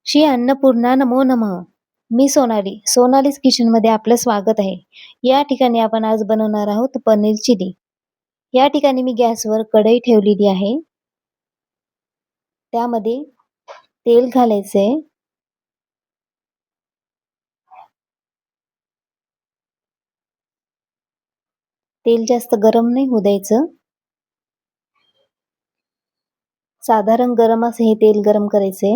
श्री अन्नपूर्णा नमो नमः. मी सोनाली. सोनालीज किचनमध्ये आपलं स्वागत आहे. या ठिकाणी आपण आज बनवणार आहोत पनीर चिली. या ठिकाणी मी गॅसवर कढई ठेवलेली आहे. त्यामध्ये तेल घालायचे. तेल जास्त गरम नाही होऊ द्यायचं. साधारण गरम असं हे तेल गरम करायचे.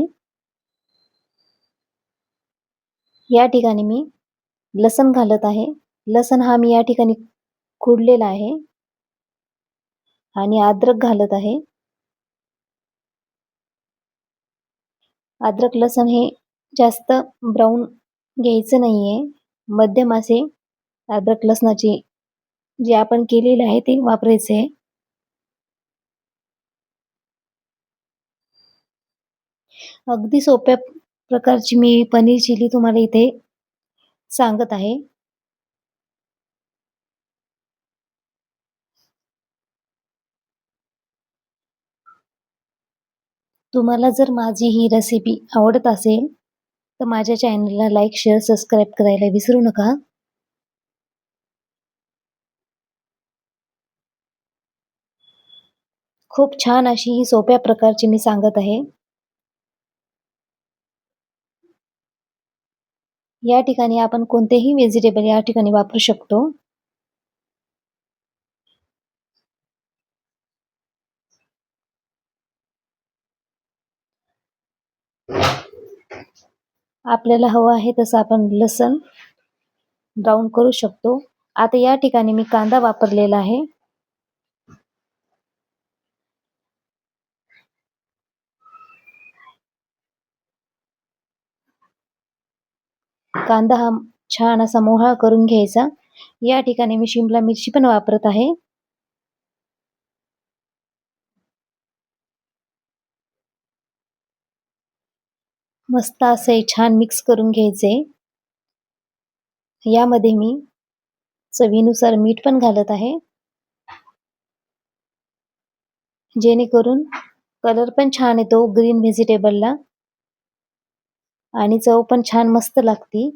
या ठिकाणी मी लसण घालत आहे. लसण हा मी या ठिकाणी खुडलेला आहे आणि अद्रक घालत आहे. अद्रक लसण हे जास्त ब्राऊन घ्यायचं नाहीये. मध्यम असे अद्रक लसणाची जे आपण केलेले आहे ते वापरायचे. अगदी सोप्या प्रकारची मी पनीर चिली तुम्हाला इथे सांगत आहे. तुम्हाला जर माझी ही रेसिपी आवडत असेल तर माझ्या चॅनलला लाईक, शेअर, सबस्क्राईब करायला विसरू नका. खूप छान अशी ही सोप्या प्रकारची मी सांगत आहे. या ठिकाणी आपण कोणतेही व्हेजिटेबल या ठिकाणी वापरू शकतो. आपल्याला हवं आहे तसं आपण लसण ब्राऊन करू शकतो. आता या ठिकाणी मी कांदा वापरलेला आहे. कांदा हा छान असा मोहळा करून घ्यायचा. या ठिकाणी मी शिमला मिरची पण वापरत आहे. मस्त असे छान मिक्स करून घ्यायचे. यामध्ये मी चवीनुसार मीठ पण घालत आहे, जेणेकरून कलर पण छान येतो ग्रीन व्हेजिटेबलला आणि चव पण छान मस्त लागती.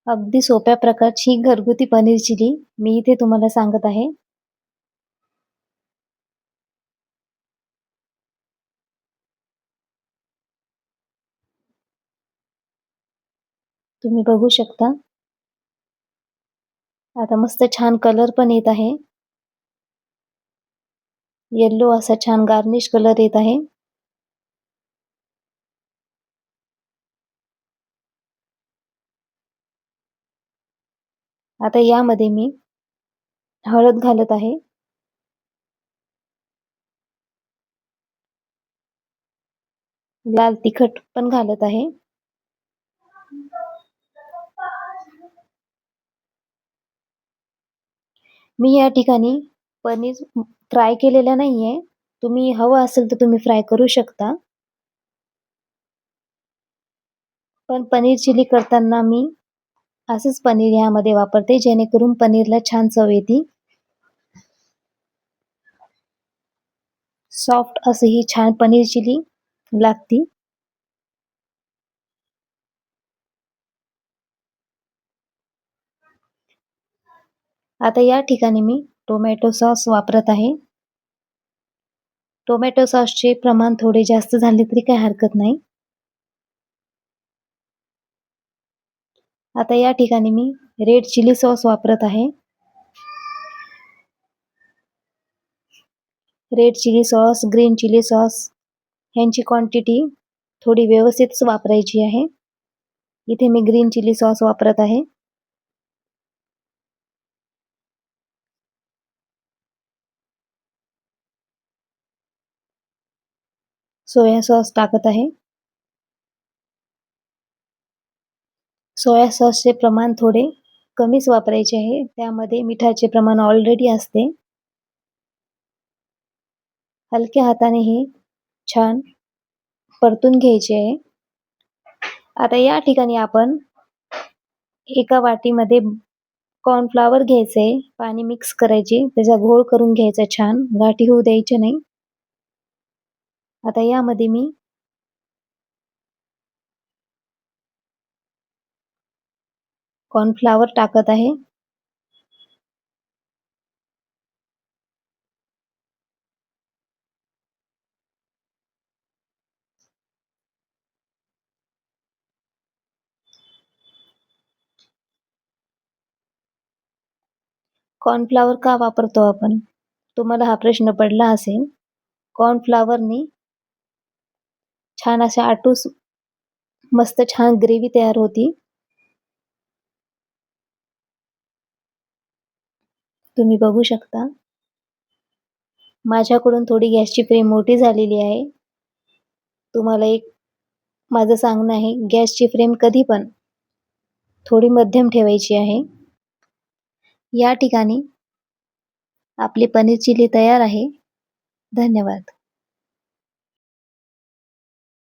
अगदी सोप्या प्रकारची घरगुती पनीर चिली मी इथे तुम्हाला सांगत आहे. तुम्ही बघू शकता. आता मस्त छान कलर पण येत आहे. येल्लो असा छान गार्निश कलर येत आहे. आता यामध्ये मी हळद घालत आहे. लाल तिखट पण घालत आहे. मी या ठिकाणी पनीर फ्राय केलेला नाहीये. तुम्ही हवं असेल तर तुम्ही फ्राय करू शकता. पण पनीर चिली करताना मी असंच पनीर यामध्ये वापरते, जेणेकरून पनीरला छान चव येते. सॉफ्ट अशी ही छान पनीर चिली लागती. आता या ठिकाणी मी टोमॅटो सॉस वापरत आहे. टोमॅटो सॉसचे प्रमाण थोडे जास्त झाले तरी काही हरकत नाही. आता या ठिकाणी मी रेड चिली सॉस वापरत आहे. Red chilli sauce, green chilli sauce ह्यांची क्वांटिटी थोडी व्यवस्थितच वापरायची आहे. इथे मी ग्रीन चिली सॉस वापरत आहे. सोया सॉस टाकत आहे. सोया सॉसचे प्रमाण थोडे कमीच वापरायचे आहे. त्यामध्ये मिठाचे प्रमाण ऑलरेडी असते. हलक्या हाताने हे छान परतून घ्यायचे आहे. आता या ठिकाणी आपण एका वाटीमध्ये कॉर्नफ्लॉवर घ्यायचंय, पाणी मिक्स करायची, त्याचा घोळ करून घ्यायचा छान, गाठी होऊ द्यायच्या नाही. आता यामध्ये मी कॉर्नफ्लॉवर टाकत आहे. कॉर्नफ्लॉवर का वापरतो आपण? तुम्हाला हा प्रश्न पडला असेल. कॉर्नफ्लॉवरनी छान अशा आटूस मस्त छान ग्रेव्ही तयार होती. तुम्ही बघू शकता. माझ्याकडून थोडी गॅसची फ्लेम मोठी झालेली आहे. तुम्हाला एक माझं सांगणं आहे, गॅसची फ्लेम कधी पण थोडी मध्यम ठेवायची आहे. या ठिकाणी आपली पनीर चिली तयार आहे. धन्यवाद.